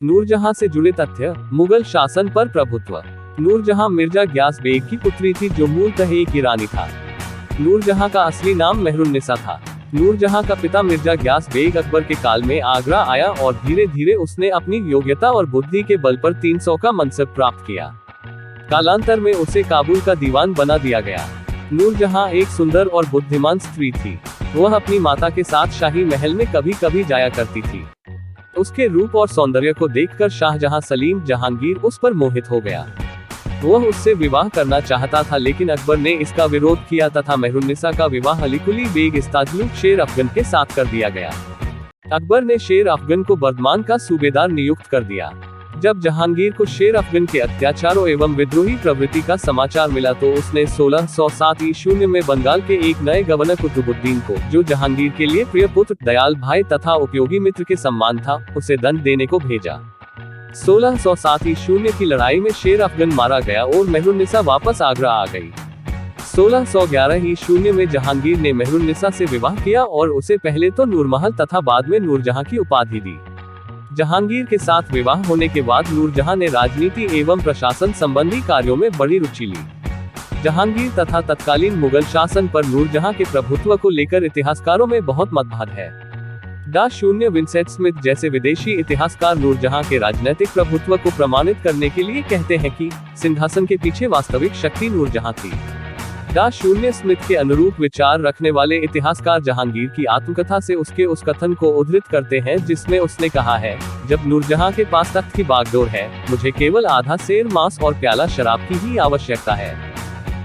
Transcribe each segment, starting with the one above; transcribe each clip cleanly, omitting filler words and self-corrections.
नूरजहां से जुड़े तथ्य। मुगल शासन पर प्रभुत्व। नूरजहां मिर्जा ग्यास बेग की पुत्री थी जो मूलतः एक ईरानी था। नूरजहां का असली नाम मेहरुन्निसा था। नूरजहां का पिता मिर्जा ग्यास बेग अकबर के काल में आगरा आया और धीरे धीरे उसने अपनी योग्यता और बुद्धि के बल पर 300 का मनसब प्राप्त किया। कालांतर में उसे काबुल का दीवान बना दिया गया। नूरजहां एक सुंदर और बुद्धिमान स्त्री थी। वह अपनी माता के साथ शाही महल में कभी कभी जाया करती थी। उसके रूप और सौंदर्य को देखकर शाहजहां सलीम जहांगीर उस पर मोहित हो गया। वह उससे विवाह करना चाहता था, लेकिन अकबर ने इसका विरोध किया तथा मेहरुन्निसा का विवाह अलीकुली बेग इस्ताजलुक शेर अफगन के साथ कर दिया गया। अकबर ने शेर अफगन को बर्दमान का सूबेदार नियुक्त कर दिया। जब जहांगीर को शेर अफगन के अत्याचारों एवं विद्रोही प्रवृत्ति का समाचार मिला तो उसने 1607 ईस्वी में बंगाल के एक नए गवर्नर कुतुबुद्दीन को, जो जहांगीर के लिए प्रिय पुत्र, दयाल भाई तथा उपयोगी मित्र के समान था, उसे दंड देने को भेजा। 1607 ईस्वी की लड़ाई में शेर अफगन मारा गया और मेहरुन्निसा वापस आगरा आ गई। 1611 ईस्वी में जहांगीर ने मेहरुन्निसा से विवाह किया और उसे पहले तो नूरमहल तथा बाद में नूरजहां की उपाधि दी। जहांगीर के साथ विवाह होने के बाद नूरजहां ने राजनीति एवं प्रशासन संबंधी कार्यों में बड़ी रुचि ली। जहांगीर तथा तत्कालीन मुगल शासन पर नूरजहां के प्रभुत्व को लेकर इतिहासकारों में बहुत मतभेद है। विंसेंट स्मिथ जैसे विदेशी इतिहासकार नूरजहां के राजनीतिक प्रभुत्व को प्रमाणित करने के लिए कहते हैं कि सिंहासन के पीछे वास्तविक शक्ति नूरजहां थी। स्मिथ के अनुरूप विचार रखने वाले इतिहासकार जहांगीर की आत्मकथा से उसके उस कथन को उद्धृत करते हैं जिसमें उसने कहा है, जब नूरजहां के पास तख्त की बागडोर है, मुझे केवल आधा सेर मांस और प्याला शराब की ही आवश्यकता है।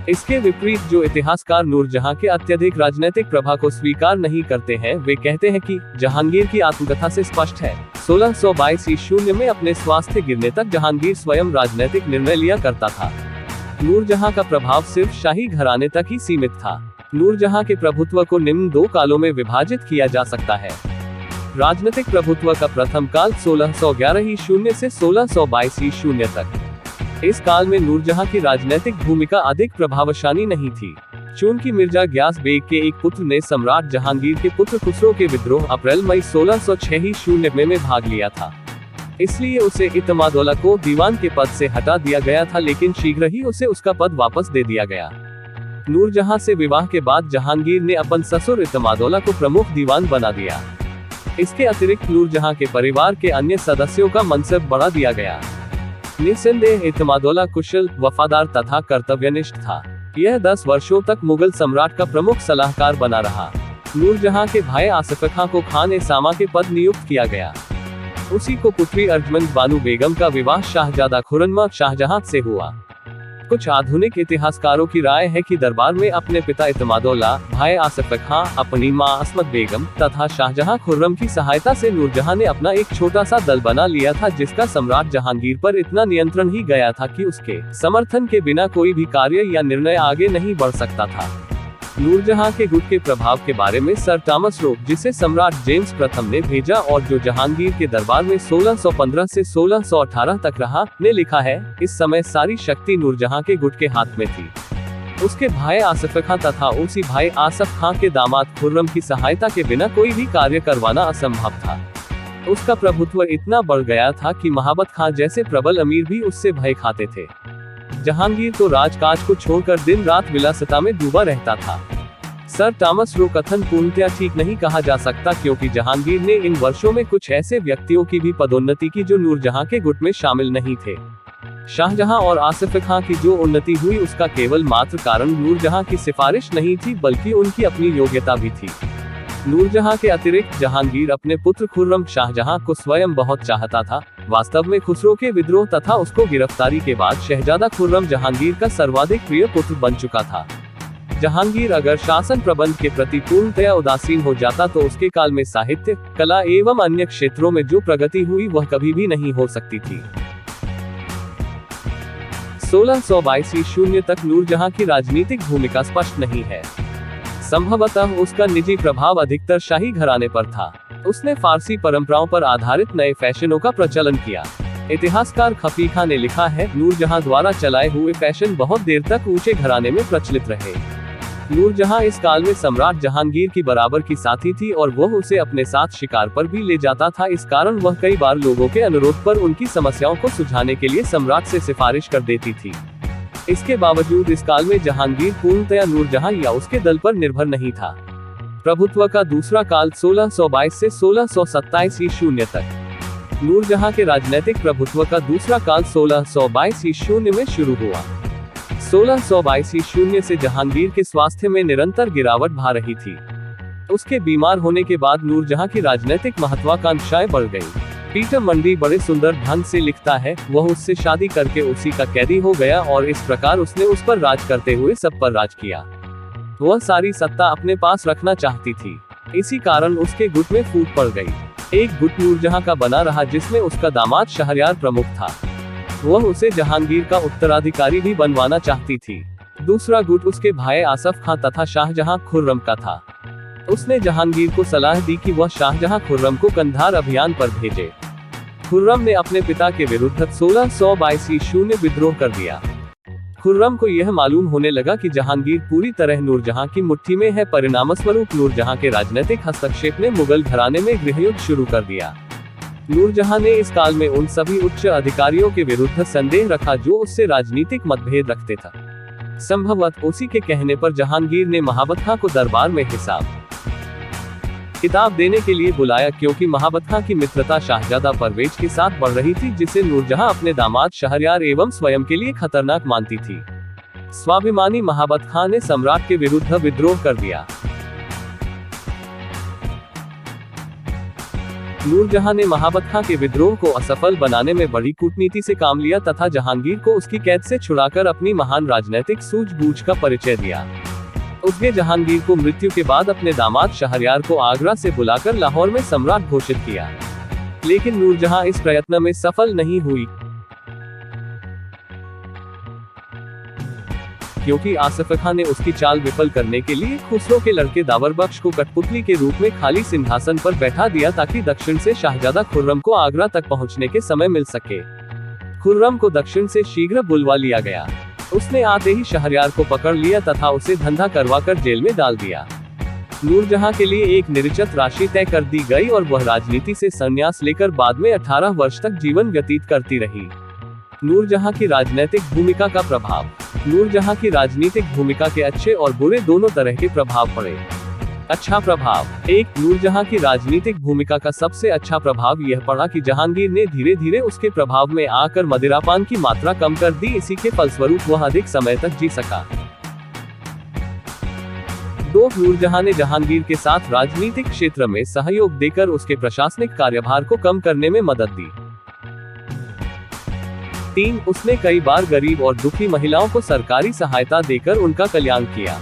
इसके विपरीत जो इतिहासकार नूरजहां के अत्यधिक राजनीतिक प्रभाव को स्वीकार नहीं करते हैं, वे कहते हैं कि जहांगीर की आत्मकथा से स्पष्ट है। 1622 ईस्वी में अपने स्वास्थ्य गिरने तक जहांगीर स्वयं राजनीतिक निर्णय लिया करता था। नूरजहां का प्रभाव सिर्फ शाही घराने तक ही सीमित था। नूरजहां के प्रभुत्व को निम्न दो कालों में विभाजित किया जा सकता है। राजनीतिक प्रभुत्व का प्रथम काल 1611 ईस्वी से 1622 ईस्वी तक। इस काल में नूरजहां की राजनीतिक भूमिका अधिक प्रभावशाली नहीं थी। चूंकि मिर्जा ग्यास बेग के एक पुत्र ने सम्राट जहांगीर के पुत्र खुसरो के विद्रोह अप्रैल-मई 1606 ईस्वी में भाग लिया था, इसलिए उसे इत्मादौला को दीवान के पद से हटा दिया गया था, लेकिन शीघ्र ही उसे उसका पद वापस दे दिया गया। नूरजहां से विवाह के बाद जहांगीर ने अपन ससुर इत्मादौला को प्रमुख दीवान बना दिया। इसके अतिरिक्त नूरजहां के परिवार के अन्य सदस्यों का मनसब बढ़ा दिया गया। निस्संदेह इत्मादौला कुशल, वफादार तथा कर्तव्यनिष्ठ था। यह 10 वर्षों तक मुगल सम्राट का प्रमुख सलाहकार बना रहा। नूरजहां के भाई आसिफ खां को खान-ए-सामा के पद नियुक्त किया गया। उसी को पुत्री अर्जमंद बानु बेगम का विवाह शाहजादा खुर्रम शाहजहां से हुआ। कुछ आधुनिक इतिहासकारों की राय है कि दरबार में अपने पिता इत्मादौला, भाई आसिफ खां, अपनी मां अस्मत बेगम तथा शाहजहां खुर्रम की सहायता से नूरजहां ने अपना एक छोटा सा दल बना लिया था, जिसका सम्राट जहांगीर पर इतना नियंत्रण ही गया था कि उसके समर्थन के बिना कोई भी कार्य या निर्णय आगे नहीं बढ़ सकता था। नूरजहां के गुट के प्रभाव के बारे में सर टॉमस रोक, जिसे सम्राट जेम्स प्रथम ने भेजा और जो जहांगीर के दरबार में 1615 से 1618 तक रहा, ने लिखा है, इस समय सारी शक्ति नूरजहां के गुट के हाथ में थी। उसके भाई आसिफ खां तथा उसी भाई आसफ खां के दामाद खुर्रम की सहायता के बिना कोई भी कार्य करवाना असंभव था। उसका प्रभुत्व इतना बढ़ गया था कि महाबत खां जैसे प्रबल अमीर भी उससे भय खाते थे। जहांगीर तो राजकाज को छोड़कर दिन रात विलासिता में डूबा रहता था। सर टॉमस रो कथन पूर्णतया ठीक नहीं कहा जा सकता, क्योंकि जहांगीर ने इन वर्षों में कुछ ऐसे व्यक्तियों की भी पदोन्नति की जो नूरजहां के गुट में शामिल नहीं थे। शाहजहां और आसिफ खां की जो उन्नति हुई उसका केवल मात्र कारण नूरजहां की सिफारिश नहीं थी, बल्कि उनकी अपनी योग्यता भी थी। नूरजहां के अतिरिक्त जहांगीर अपने पुत्र खुर्रम शाहजहां को स्वयं बहुत चाहता था। वास्तव में खुसरो के विद्रोह तथा उसको गिरफ्तारी के बाद शहजादा खुर्रम जहांगीर का सर्वाधिक प्रिय पुत्र बन चुका था। जहांगीर अगर शासन प्रबंध के प्रति पूर्णतया उदासीन हो जाता तो उसके काल में साहित्य, कला एवं अन्य क्षेत्रों में जो प्रगति हुई वह कभी भी नहीं हो सकती थी। 1622 ईस्वी तक नूरजहां की राजनीतिक भूमिका स्पष्ट नहीं है। संभवतः उसका निजी प्रभाव अधिकतर शाही घराने पर था। उसने फारसी परंपराओं पर आधारित नए फैशनों का प्रचलन किया। इतिहासकार खफी खां ने लिखा है, नूरजहां द्वारा चलाए हुए फैशन बहुत देर तक ऊंचे घराने में प्रचलित रहे। नूरजहां इस काल में सम्राट जहांगीर की बराबर की साथी थी और वह उसे अपने साथ शिकार पर भी ले जाता था। इस कारण वह कई बार लोगों के अनुरोध पर उनकी समस्याओं को सुलझाने के लिए सम्राट से सिफारिश कर देती थी। इसके बावजूद इस काल में जहांगीर पूर्णतया नूरजहां या उसके दल पर निर्भर नहीं था। प्रभुत्व का दूसरा काल 1622 से 1627 ईस्वी तक। नूरजहां के राजनीतिक प्रभुत्व का दूसरा काल 1622 ईस्वी में शुरू हुआ। 1622 ईस्वी से जहांगीर के स्वास्थ्य में निरंतर गिरावट भा रही थी। उसके बीमार होने के बाद नूरजहां की राजनीतिक महत्वाकांक्षाएं बढ़ गईं। पीटर मंडी बड़े सुंदर ढंग से लिखता है, वह उससे शादी करके उसी का कैदी हो गया और इस प्रकार उसने उस पर राज करते हुए सब पर राज किया। वह सारी सत्ता अपने पास रखना चाहती थी। इसी कारण उसके गुट में फूट पड़ गई। एक गुट नूरजहां का बना रहा जिसमें उसका दामाद शहरयार प्रमुख था। वह उसे जहांगीर का उत्तराधिकारी भी बनवाना चाहती थी। दूसरा गुट उसके भाई आसफ खां तथा शाहजहां खुर्रम का था। उसने जहांगीर को सलाह दी कि वह शाहजहां खुर्रम को कंधार अभियान पर भेजे। खुर्रम ने अपने पिता के विरुद्ध 1622 ईस्वी में विद्रोह कर दिया। खुर्रम को यह मालूम होने लगा कि जहांगीर पूरी तरह नूरजहां की मुट्ठी में है। परिणामस्वरूप नूरजहां के राजनीतिक हस्तक्षेप ने मुगल घराने में गृहयुद्ध शुरू कर दिया। नूरजहां ने इस काल में उन सभी उच्च अधिकारियों के विरुद्ध संदेह रखा जो उससे राजनीतिक मतभेद रखते थे। संभवतः उसी के कहने पर जहांगीर ने महाबत खां को दरबार में हिसाब किताब देने के लिए बुलाया, क्योंकि महाबत खां की मित्रता शाहजादा परवेज के साथ बढ़ रही थी, जिसे नूरजहां अपने दामाद शहरयार एवं स्वयं के लिए खतरनाक मानती थी। स्वाभिमानी महाबत खां ने सम्राट के विरुद्ध विद्रोह कर दिया। नूरजहां ने महाबत खां के विद्रोह को असफल बनाने में बड़ी कूटनीति से काम लिया तथा जहांगीर को उसकी कैद से छुड़ाकर अपनी महान राजनीतिक सूझबूझ का परिचय दिया। उसने जहांगीर को मृत्यु के बाद अपने दामाद शहरयार को आगरा से बुलाकर लाहौर में सम्राट घोषित किया, लेकिन नूरजहां इस प्रयत्न में सफल नहीं हुई, क्योंकि आसफ खां ने उसकी चाल विफल करने के लिए खुसरो के लड़के दावर बख्श को कठपुतली के रूप में खाली सिंहासन पर बैठा दिया, ताकि दक्षिण से शाहजादा खुर्रम को आगरा तक पहुंचने के समय मिल सके। खुर्रम को दक्षिण से शीघ्र बुलवा लिया गया। उसने आते ही शहरयार को पकड़ लिया तथा उसे धंधा करवाकर जेल में डाल दिया। नूरजहां के लिए एक निश्चित राशि तय कर दी गई और वह राजनीति से संन्यास लेकर बाद में 18 वर्ष तक जीवन व्यतीत करती रही। नूरजहां की राजनीतिक भूमिका का प्रभाव। नूरजहां की राजनीतिक भूमिका के अच्छे और बुरे दोनों तरह के प्रभाव पड़े। अच्छा प्रभाव। 1. नूरजहां की राजनीतिक भूमिका का सबसे अच्छा प्रभाव यह पड़ा कि जहांगीर ने धीरे धीरे उसके प्रभाव में आकर मदिरापान की मात्रा कम कर दी। इसी के फलस्वरूप वह अधिक समय तक जी सका। 2. नूरजहां ने जहांगीर के साथ राजनीतिक क्षेत्र में सहयोग देकर उसके प्रशासनिक कार्यभार को कम करने में मदद दी। 3. उसने कई बार गरीब और दुखी महिलाओं को सरकारी सहायता देकर उनका कल्याण किया।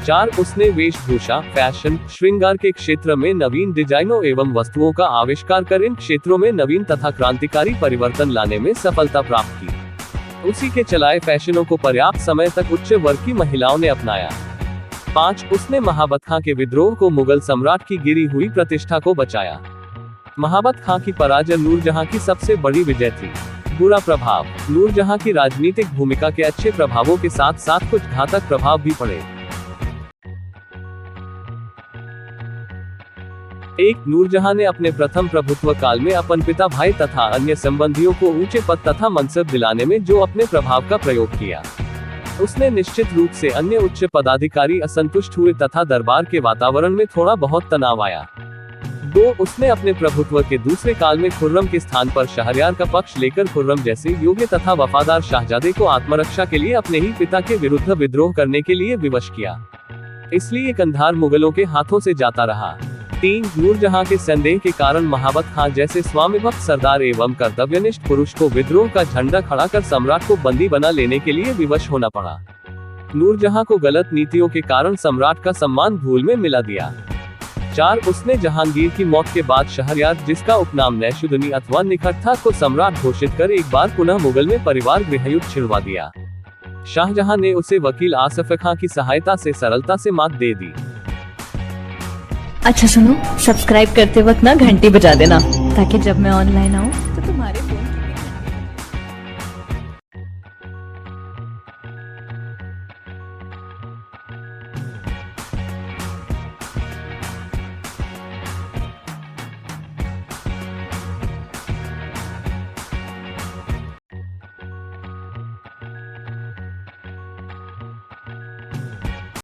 4. उसने वेशभूषा, फैशन, श्रृंगार के क्षेत्र में नवीन डिजाइनों एवं वस्तुओं का आविष्कार कर इन क्षेत्रों में नवीन तथा क्रांतिकारी परिवर्तन लाने में सफलता प्राप्त की। उसी के चलाए फैशनों को पर्याप्त समय तक उच्च वर्ग की महिलाओं ने अपनाया। 5. उसने महाबत खां के विद्रोह को मुगल सम्राट की गिरी हुई प्रतिष्ठा को बचाया। महाबत खां की पराजय नूरजहां की सबसे बड़ी विजय थी। बुरा प्रभाव। नूरजहां की राजनीतिक भूमिका के अच्छे प्रभावों के साथ साथ कुछ घातक प्रभाव भी पड़े। 1. नूरजहां ने अपने प्रथम प्रभुत्व काल में अपन पिता, भाई तथा अन्य संबंधियों को ऊंचे पद तथा मनसब दिलाने में जो अपने प्रभाव का प्रयोग किया, उसने निश्चित रूप से अन्य उच्च पदाधिकारी असंतुष्ट हुए तथा दरबार के वातावरण में थोड़ा बहुत तनाव आया। 2. उसने अपने प्रभुत्व के दूसरे काल में खुर्रम के स्थान पर शहरयार का पक्ष लेकर खुर्रम जैसे योग्य तथा वफादार शाहजादे को आत्मरक्षा के लिए अपने ही पिता के विरुद्ध विद्रोह करने के लिए विवश किया। इसलिए कंधार मुगलों के हाथों से जाता रहा। 3. नूरजहां के संदेह के कारण महाबत खां जैसे स्वामिभक्त सरदार एवं कर्तव्यनिष्ठ पुरुष को विद्रोह का झंडा खड़ा कर सम्राट को बंदी बना लेने के लिए विवश होना पड़ा। नूरजहां को गलत नीतियों के कारण सम्राट का सम्मान धूल में मिला दिया। 4. उसने जहांगीर की मौत के बाद शहरयार, जिसका उपनाम नैशुदनी अथवा निखट था, को सम्राट घोषित कर एक बार पुनः मुगल में परिवार गृहयुद्ध छिड़वा दिया। शाहजहां ने उसे वकील आसफ खां की सहायता से सरलता से मात दे दी। अच्छा सुनो, सब्सक्राइब करते वक्त ना घंटी बजा देना, ताकि जब मैं ऑनलाइन आऊँ